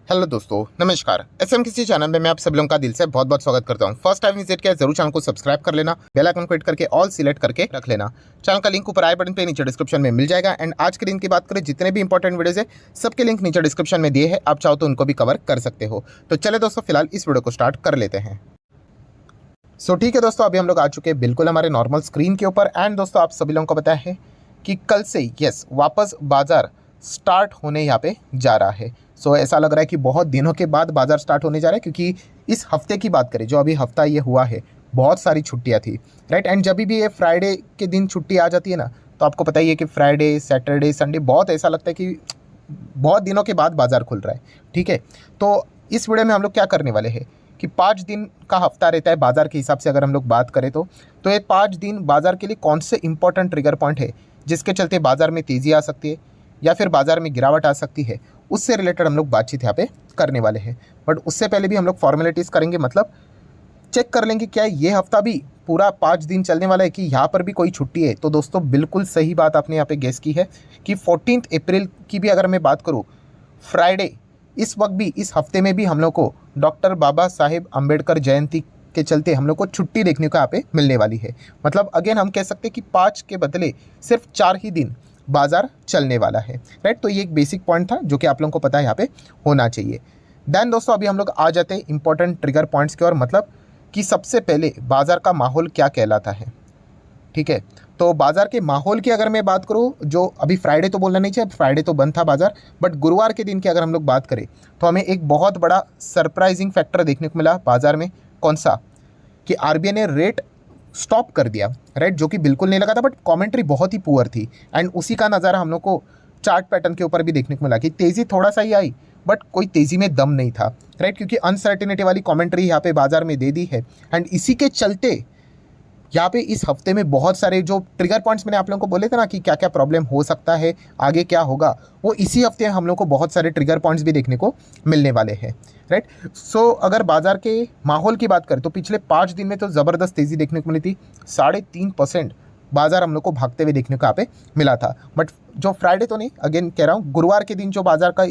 Hello दोस्तों, नमस्कार। SM किसी चैनल में मैं आप सब लोगों का दिल से बहुत बहुत स्वागत करता हूं। फर्स्ट टाइम विजिट किया जरूर चैनल को सब्सक्राइब कर लेना, बेल आइकन को हिट करके ऑल सिलेक्ट करके रख लेना। चैनल का लिंक ऊपर आई बटन पे नीचे डिस्क्रिप्शन में मिल जाएगा। एंड आज के दिन की बात करें, जितने भी इंपॉर्टेंट वीडियोज है सबके लिंक नीचे डिस्क्रिप्शन में दिए हैं, आप चाहो तो उनको भी कवर कर सकते हो। तो चले दोस्तों, फिलहाल इस वीडियो को स्टार्ट कर लेते हैं। ठीक है दोस्तों, अभी हम लोग आ चुके हैं बिल्कुल हमारे नॉर्मल स्क्रीन के ऊपर। एंड दोस्तों, आप सभी लोगों को पता है कि कल से वापस बाजार स्टार्ट होने यहाँ पे जा रहा है। ऐसा लग रहा है कि बहुत दिनों के बाद बाजार स्टार्ट होने जा रहा है, क्योंकि इस हफ्ते की बात करें, जो अभी हफ्ता ये हुआ है, बहुत सारी छुट्टियां थी, राइट। एंड जब भी ये फ्राइडे के दिन छुट्टी आ जाती है ना, तो आपको पता ही है कि फ्राइडे, सैटरडे, संडे बहुत ऐसा लगता है कि बहुत दिनों के बाद बाजार खुल रहा है। ठीक है, तो इस वीडियो में हम लोग क्या करने वाले हैं कि 5 दिन का हफ्ता रहता है बाजार के हिसाब से। अगर हम लोग बात करें तो ये 5 दिन बाजार के लिए कौन से इंपॉर्टेंट ट्रिगर पॉइंट है जिसके चलते बाजार में तेज़ी आ सकती है या फिर बाजार में गिरावट आ सकती है, उससे रिलेटेड हम लोग बातचीत यहाँ पे करने वाले हैं। बट उससे पहले भी हम लोग फॉर्मेलिटीज़ करेंगे, मतलब चेक कर लेंगे क्या ये हफ्ता भी पूरा 5 दिन चलने वाला है कि यहाँ पर भी कोई छुट्टी है। तो दोस्तों, बिल्कुल सही बात आपने यहाँ पे गेस की है कि 14 अप्रैल की भी अगर मैं बात करूँ, फ्राइडे, इस वक्त भी, इस हफ्ते में भी हम लोग को डॉक्टर बाबा साहेब अम्बेडकर जयंती के चलते हम लोग को छुट्टी देखने को यहाँ पे मिलने वाली है। मतलब अगेन हम कह सकते हैं कि 5 के बदले सिर्फ 4 ही दिन बाजार चलने वाला है, राइट। तो ये एक बेसिक पॉइंट था जो कि आप लोगों को पता है यहाँ पे होना चाहिए। देन दोस्तों, अभी हम लोग आ जाते हैं इंपॉर्टेंट ट्रिगर पॉइंट्स के, और मतलब कि सबसे पहले बाजार का माहौल क्या कहलाता है। ठीक है, तो बाजार के माहौल की अगर मैं बात करूँ, जो अभी फ्राइडे तो बोलना नहीं चाहिए, फ्राइडे तो बंद था बाजार, बट गुरुवार के दिन की अगर हम लोग बात करें तो हमें एक बहुत बड़ा सरप्राइजिंग फैक्टर देखने को मिला बाजार में। कौन सा? कि आरबीआई ने रेट स्टॉप कर दिया, राइट, जो कि बिल्कुल नहीं लगा था, बट कमेंट्री बहुत ही पुअर थी। एंड उसी का नज़ारा हम लोग को चार्ट पैटर्न के ऊपर भी देखने को मिला कि तेज़ी थोड़ा सा ही आई, बट कोई तेज़ी में दम नहीं था, राइट, क्योंकि अनसर्टेनिटी वाली कमेंट्री यहाँ पे बाजार में दे दी है। एंड इसी के चलते यहाँ पे इस हफ्ते में बहुत सारे जो ट्रिगर पॉइंट्स मैंने आप लोगों को बोले थे ना कि क्या क्या प्रॉब्लम हो सकता है, आगे क्या होगा, वो इसी हफ्ते हम लोग को बहुत सारे ट्रिगर पॉइंट्स भी देखने को मिलने वाले हैं, राइट। अगर बाजार के माहौल की बात करें तो पिछले 5 दिन में तो ज़बरदस्त तेज़ी देखने को मिली थी। 3.5% बाजार हम लोग को भागते हुए देखने को यहाँ पे मिला था। बट जो फ्राइडे तो नहीं, अगेन कह रहा हूँ, गुरुवार के दिन जो बाजार का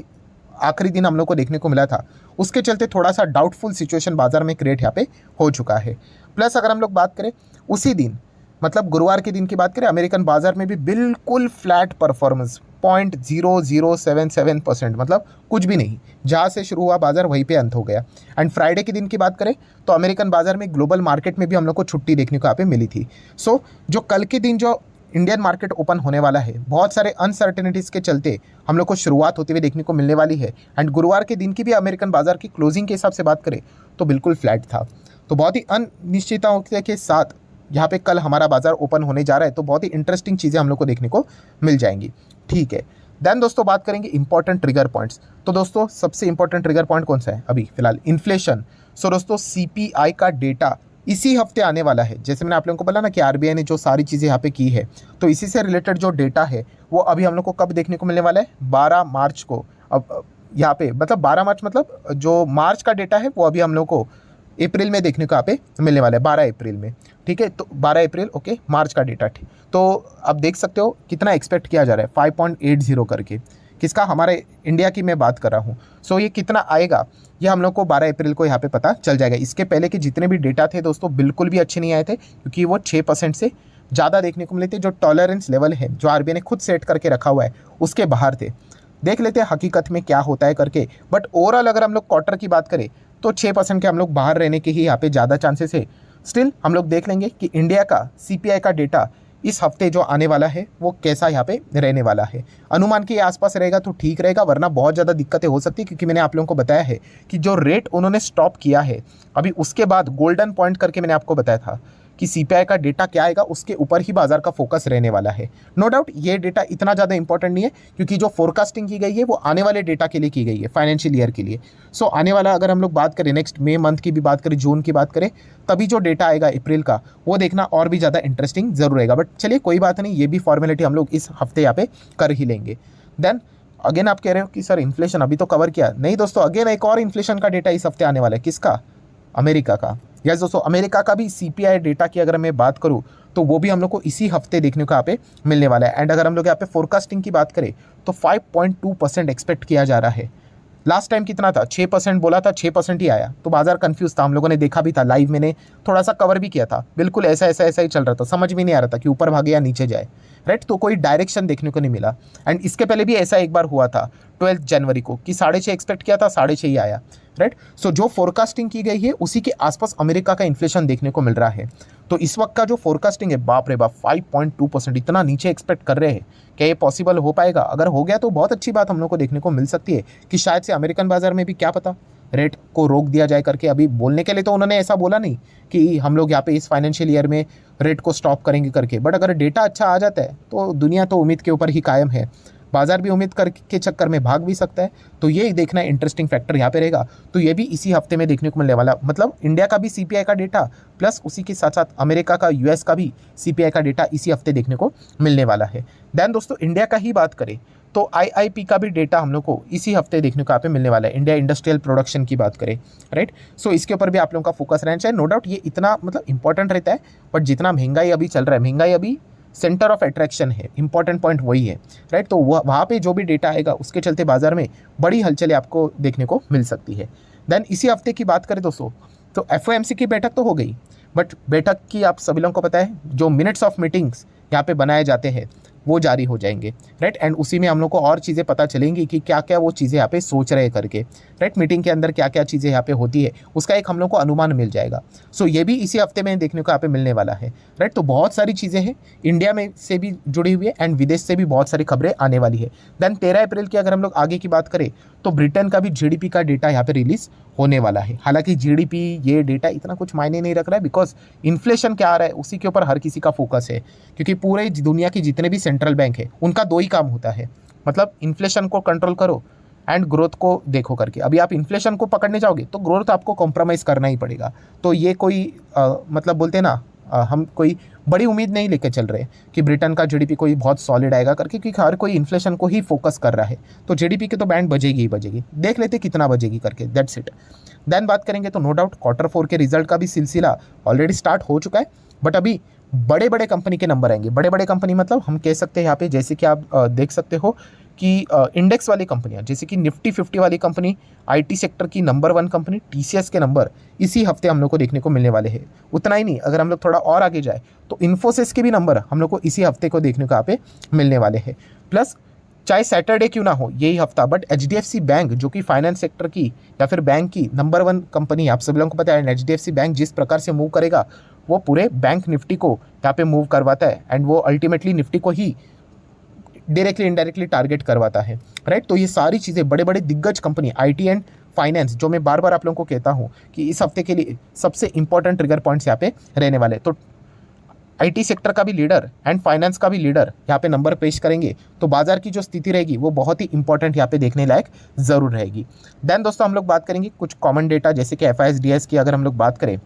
आखिरी दिन हम लोग को देखने को मिला था, उसके चलते थोड़ा सा डाउटफुल सिचुएशन बाजार में क्रिएट यहाँ पे हो चुका है। प्लस अगर हम लोग बात करें उसी दिन, मतलब गुरुवार के दिन की बात करें, अमेरिकन बाजार में भी बिल्कुल फ्लैट परफॉर्मेंस, 0.0077%, मतलब कुछ भी नहीं, जहाँ से शुरू हुआ बाजार वहीं पे अंत हो गया। एंड फ्राइडे के दिन की बात करें तो अमेरिकन बाजार में, ग्लोबल मार्केट में भी हम लोग को छुट्टी देखने को यहाँ पे मिली थी। जो कल के दिन जो इंडियन मार्केट ओपन होने वाला है, बहुत सारे अनसर्टेनिटीज़ के चलते हम लोग को शुरुआत होते हुए देखने को मिलने वाली है। एंड गुरुवार के दिन की भी अमेरिकन बाजार की क्लोजिंग के हिसाब से बात करें तो बिल्कुल फ्लैट था। तो बहुत ही अनिश्चितताओं के साथ यहाँ पे कल हमारा बाजार ओपन होने जा रहा है, तो बहुत ही इंटरेस्टिंग चीज़ें हम लोग को देखने को मिल जाएंगी। ठीक है, देन दोस्तों बात करेंगे इंपॉर्टेंट ट्रिगर पॉइंट्स। तो दोस्तों, सबसे इंपॉर्टेंट ट्रिगर पॉइंट कौन सा है अभी फिलहाल? इन्फ्लेशन। दोस्तों, सीपीआई का डेटा इसी हफ्ते आने वाला है। जैसे मैंने आप लोगों को बोला ना कि आरबीआई ने जो सारी चीज़ें यहाँ पे की है, तो इसी से रिलेटेड जो डेटा है वो अभी हम लोग को कब देखने को मिलने वाला है? 12 मार्च को। अब यहाँ पे मतलब 12 मार्च, मतलब जो मार्च का डेटा है वो अभी हम लोग को अप्रैल में देखने को यहाँ पे मिलने वाला है, 12 अप्रैल में। ठीक है, तो 12 अप्रैल, ओके, मार्च का डेटा। ठीक, तो आप देख सकते हो कितना एक्सपेक्ट किया जा रहा है, 5.80 करके। किसका? हमारे इंडिया की मैं बात कर रहा हूँ। ये कितना आएगा ये हम लोग को 12 अप्रैल को यहाँ पे पता चल जाएगा। इसके पहले के जितने भी डेटा थे दोस्तों, बिल्कुल भी अच्छे नहीं आए थे, क्योंकि वो 6% से ज़्यादा देखने को मिले थे। जो टॉलरेंस लेवल है, जो आरबीआई ने खुद सेट करके रखा हुआ है, उसके बाहर थे। देख लेते हैं हकीकत में क्या होता है करके। बट ओवरऑल अगर हम लोग क्वार्टर की बात करें तो 6% के हम लोग बाहर रहने के ही यहाँ पे ज़्यादा चांसेस है। स्टिल हम लोग देख लेंगे कि इंडिया का सीपीआई का डेटा इस हफ्ते जो आने वाला है वो कैसा यहाँ पे रहने वाला है। अनुमान के आसपास रहेगा तो ठीक रहेगा, वरना बहुत ज़्यादा दिक्कतें हो सकती है, क्योंकि मैंने आप लोगों को बताया है कि जो रेट उन्होंने स्टॉप किया है अभी, उसके बाद गोल्डन पॉइंट करके मैंने आपको बताया था कि सीपीआई का डेटा क्या आएगा, उसके ऊपर ही बाजार का फोकस रहने वाला है। नो डाउट ये डेटा इतना ज़्यादा इंपॉर्टेंट नहीं है, क्योंकि जो फोरकास्टिंग की गई है वो आने वाले डेटा के लिए की गई है, फाइनेंशियल ईयर के लिए। आने वाला अगर हम लोग बात करें नेक्स्ट मई मंथ की भी बात करें, जून की बात करें, तभी जो डेटा आएगा अप्रैल का, वो देखना और भी ज़्यादा इंटरेस्टिंग जरूर रहेगा। बट चलिए कोई बात नहीं, ये भी फॉर्मेलिटी हम लोग इस हफ्ते यहाँ पे कर ही लेंगे। देन अगेन आप कह रहे हो कि सर इन्फ्लेशन अभी तो कवर किया। नहीं दोस्तों, अगेन एक और इन्फ्लेशन का डेटा इस हफ्ते आने वाला है। किसका? अमेरिका का। यस दोस्तों, अमेरिका का भी सीपीआई डेटा की अगर मैं बात करूं तो वो भी हम लोग को इसी हफ्ते देखने को यहाँ पे मिलने वाला है। एंड अगर हम लोग यहाँ पे फोरकास्टिंग की बात करें तो 5.2% एक्सपेक्ट किया जा रहा है लास्ट टाइम कितना था, 6% बोला था, 6% ही आया, तो बाजार कंफ्यूज था, हम लोगों ने देखा भी था, लाइव मैंने थोड़ा सा कवर भी किया था, बिल्कुल ऐसा ऐसा ऐसा ही चल रहा था, समझ में नहीं आ रहा था कि ऊपर भागे या नीचे जाए, राइट। तो कोई डायरेक्शन देखने को नहीं मिला। एंड इसके पहले भी ऐसा एक बार हुआ था 12 जनवरी को कि 6.5 एक्सपेक्ट किया था, 6.5 ही आया, राइट। सो जो फोरकास्टिंग की गई है उसी के आसपास अमेरिका का इन्फ्लेशन देखने को मिल रहा है। तो इस वक्त का जो फोरकास्टिंग है, बाप रे बाप, 5.2%, इतना नीचे एक्सपेक्ट कर रहे हैं। क्या ये पॉसिबल हो पाएगा? अगर हो गया तो बहुत अच्छी बात हम लोग को देखने को मिल सकती है कि शायद से अमेरिकन बाजार में भी क्या पता रेट को रोक दिया जाए करके। अभी बोलने के लिए तो उन्होंने ऐसा बोला नहीं कि हम लोग यहाँ पे इस फाइनेंशियल ईयर में रेट को स्टॉप करेंगे करके, बट अगर डेटा अच्छा आ जाता है तो दुनिया तो उम्मीद के ऊपर ही कायम है, बाजार भी उम्मीद कर के चक्कर में भाग भी सकता है। तो ये देखना इंटरेस्टिंग फैक्टर यहाँ पे रहेगा। तो ये भी इसी हफ्ते में देखने को मिलने वाला, मतलब इंडिया का भी सीपीआई का डेटा प्लस उसी के साथ साथ अमेरिका का, यूएस का भी सीपीआई का डेटा इसी हफ्ते देखने को मिलने वाला है। देन दोस्तों इंडिया का ही बात करें तो आईआईपी का भी डेटा हम लोग को इसी हफ्ते देखने को यहाँ पे मिलने वाला है। इंडिया इंडस्ट्रियल प्रोडक्शन की बात करें, राइट। सो इसके ऊपर भी आप लोगों का फोकस रहना चाहिए। नो डाउट ये इतना मतलब इंपॉर्टेंट रहता है, बट जितना महंगाई अभी चल रहा है, महंगाई अभी सेंटर ऑफ अट्रैक्शन है, इंपॉर्टेंट पॉइंट वही है, राइट। तो वहाँ पे जो भी डेटा आएगा उसके चलते बाजार में बड़ी हलचलें आपको देखने को मिल सकती है। देन इसी हफ्ते की बात करें दोस्तों तो एफओएमसी की बैठक तो हो गई, बट बैठक की आप सभी लोगों को पता है जो मिनट्स ऑफ मीटिंग्स यहाँ पे बनाए जाते हैं वो जारी हो जाएंगे, राइट। एंड उसी में हम लोग को और चीज़ें पता चलेंगी कि क्या क्या वो चीज़ें यहाँ पे सोच रहे करके, राइट। मीटिंग के अंदर क्या क्या चीज़ें यहाँ पे होती है उसका एक हम लोग को अनुमान मिल जाएगा। सो ये भी इसी हफ्ते में देखने को यहाँ पे मिलने वाला है, राइट। तो बहुत सारी चीज़ें हैं, इंडिया में से भी जुड़ी हुई है एंड विदेश से भी बहुत सारी खबरें आने वाली है। देन 13 अप्रैल की अगर हम लोग आगे की बात करें तो ब्रिटेन का भी जीडीपी का डेटा यहाँ पे रिलीज होने वाला है। हालांकि जीडीपी ये डेटा इतना कुछ मायने नहीं रख रहा है, बिकॉज इन्फ्लेशन क्या आ रहा है उसी के ऊपर हर किसी का फोकस है, क्योंकि पूरे दुनिया की जितने भी सेंट्रल बैंक है उनका दो ही काम होता है, मतलब इन्फ्लेशन को कंट्रोल करो एंड ग्रोथ को देखो करके। अभी आप इन्फ्लेशन को पकड़ने जाओगे तो ग्रोथ आपको कॉम्प्रोमाइज़ करना ही पड़ेगा। तो ये कोई मतलब बोलते हैं ना, हम कोई बड़ी उम्मीद नहीं लेके चल रहे कि ब्रिटेन का जीडीपी कोई बहुत सॉलिड आएगा करके, क्योंकि हर कोई इन्फ्लेशन को ही फोकस कर रहा है। तो जीडीपी की तो बैंड बजेगी ही बजेगी, देख लेते कितना बजेगी करके, दैट्स इट। देन बात करेंगे तो नो डाउट Q4 के रिजल्ट का भी सिलसिला ऑलरेडी स्टार्ट हो चुका है, बट अभी बड़े बड़े कंपनी के नंबर आएंगे। बड़े बड़े कंपनी मतलब हम कह सकते हैं यहाँ पे, जैसे कि आप देख सकते हो कि इंडेक्स वाली कंपनियां, जैसे कि निफ्टी 50 वाली कंपनी, आईटी सेक्टर की नंबर 1 कंपनी टीसीएस के नंबर इसी हफ्ते हम लोग को देखने को मिलने वाले हैं। उतना ही नहीं, अगर हम लोग थोड़ा और आगे जाए तो इन्फोसिस के भी नंबर हम लोग को इसी हफ्ते को देखने को यहाँ पे मिलने वाले हैं। प्लस चाहे सैटरडे क्यों ना हो यही हफ्ता, बट एचडीएफसी बैंक जो कि फाइनेंस सेक्टर की या फिर बैंक की नंबर 1 कंपनी है, आप सब लोगों को पता है एचडीएफसी बैंक जिस प्रकार से मूव करेगा वो पूरे बैंक निफ्टी को यहाँ पे मूव करवाता है, एंड वो अल्टीमेटली निफ्टी को ही डायरेक्टली इनडायरेक्टली टारगेट करवाता है, राइट। तो ये सारी चीज़ें बड़े बड़े दिग्गज कंपनी आईटी एंड फाइनेंस, जो मैं बार बार आप लोगों को कहता हूँ कि इस हफ्ते के लिए सबसे इंपॉर्टेंट ट्रिगर पॉइंट्स यहाँ पे रहने वाले। तो आईटी सेक्टर का भी लीडर एंड फाइनेंस का भी लीडर यहाँ पे नंबर पेश करेंगे, तो बाजार की जो स्थिति रहेगी वो बहुत ही इंपॉर्टेंट यहाँ पे देखने लायक जरूर रहेगी। देन दोस्तों हम लोग बात करेंगे कुछ कॉमन डेटा, जैसे कि एफआईएस की अगर हम लोग बात करें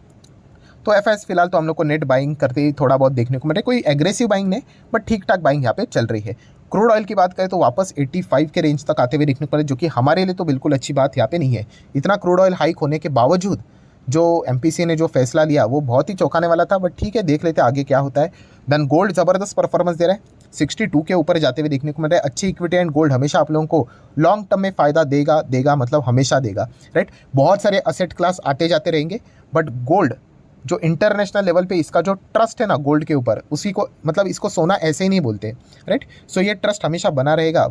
तो एफआईएस फिलहाल तो हम लोग को नेट बाइंग करते ही थोड़ा बहुत देखने को मिल रहा है, कोई एग्रेसिव बाइंग नहीं बट ठीक ठाक बाइंग यहाँ पे चल रही है। क्रूड ऑयल की बात करें तो वापस 85 के रेंज तक आते हुए देखने को मिले, जो कि हमारे लिए तो बिल्कुल अच्छी बात यहाँ पे नहीं है। इतना क्रूड ऑयल हाइक होने के बावजूद जो एमपीसी ने जो फैसला लिया वो बहुत ही चौंकाने वाला था, बट ठीक है देख लेते आगे क्या होता है। देन गोल्ड ज़बरदस्त परफॉर्मेंस दे रहा है, 62 के ऊपर जाते हुए देखने को मिल रहा है। अच्छी इक्विटी एंड गोल्ड हमेशा आप लोगों को लॉन्ग टर्म में फ़ायदा देगा मतलब हमेशा देगा, राइट। बहुत सारे असेट क्लास आते जाते रहेंगे, बट गोल्ड जो इंटरनेशनल लेवल पे इसका जो ट्रस्ट है ना गोल्ड के ऊपर, उसी को मतलब इसको सोना ऐसे ही नहीं बोलते, राइट। सो ये ट्रस्ट हमेशा बना रहेगा,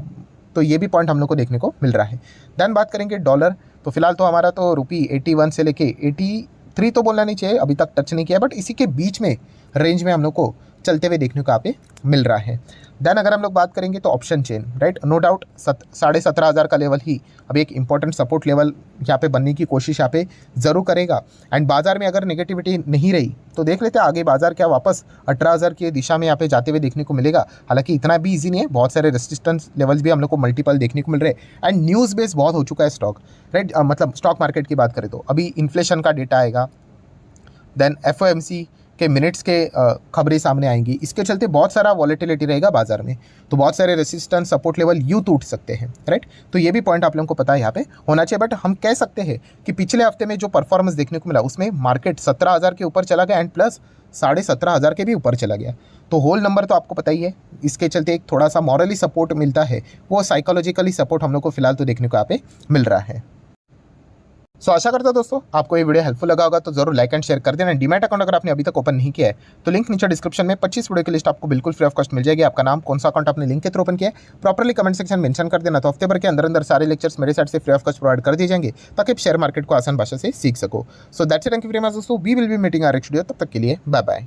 तो ये भी पॉइंट हम लोग को देखने को मिल रहा है। देन बात करेंगे डॉलर, तो फिलहाल तो हमारा तो रुपी 81 से लेके 83 तो बोलना नहीं चाहिए, अभी तक टच नहीं किया, बट इसी के बीच में रेंज में हम लोग को चलते हुए देखने को यहाँ पे मिल रहा है। देन अगर हम लोग बात करेंगे तो option chain, right, no doubt 17,500 का लेवल ही अभी एक इंपॉर्टेंट सपोर्ट लेवल यहाँ पे बनने की कोशिश यहाँ पे ज़रूर करेगा। एंड बाजार में अगर नेगेटिविटी नहीं रही तो देख लेते हैं आगे बाजार क्या वापस 18,000 की दिशा में यहाँ पे जाते हुए देखने को मिलेगा। हालांकि इतना भी ईजी नहीं है, बहुत सारे रेजिस्टेंस लेवल्स भी हम लोग को मल्टीपल देखने को मिल रहे हैं। एंड न्यूज़ बेस बहुत हो चुका है स्टॉक, राइट, मतलब स्टॉक मार्केट की बात करें तो अभी इन्फ्लेशन का डेटा आएगा, देन एफओएमसी के मिनट्स के खबरें सामने आएंगी। इसके चलते बहुत सारा वॉलेटिलिटी रहेगा बाजार में, तो बहुत सारे रेसिस्टेंस सपोर्ट लेवल यूं टूट सकते हैं, राइट। तो ये भी पॉइंट आप लोगों को पता है यहाँ पे होना चाहिए। बट हम कह सकते हैं कि पिछले हफ्ते में जो परफॉर्मेंस देखने को मिला उसमें मार्केट 17,000 के ऊपर चला गया एंड प्लस 17,500 के भी ऊपर चला गया। तो होल नंबर तो आपको पता ही है, इसके चलते एक थोड़ा सा मॉरली सपोर्ट मिलता है, वो साइकोलॉजिकली सपोर्ट हम लोग को फिलहाल तो देखने को यहाँ पे मिल रहा है। सो आशा करता हूं दोस्तों आपको ये वीडियो हेल्पफुल लगा होगा, तो जरूर लाइक एंड शेयर कर देना। डीमैट अकाउंट अगर आपने अभी तक ओपन नहीं किया है तो लिंक नीचे डिस्क्रिप्शन में 25 वीडियो की लिस्ट आपको बिल्कुल फ्री ऑफ कॉस्ट मिल जाएगी। आपका नाम, कौन सा अकाउंट आपने लिंक के थ्रू ओपन किया है, प्रॉपर्ली कमेंट सेक्शन मेंशन कर देना। तो हफ्ते भर के अंदर अंदर सारे लेक्चर्स मेरे साइड से फ्री ऑफ कॉस्ट प्रोवाइड कर दिए जाएंगे ताकि आप शेयर मार्केट को आसान भाषा से सीख सको। So that's it, thank you very much दोस्तों, we will be meeting our next video. तब तक के लिए बाय बाय।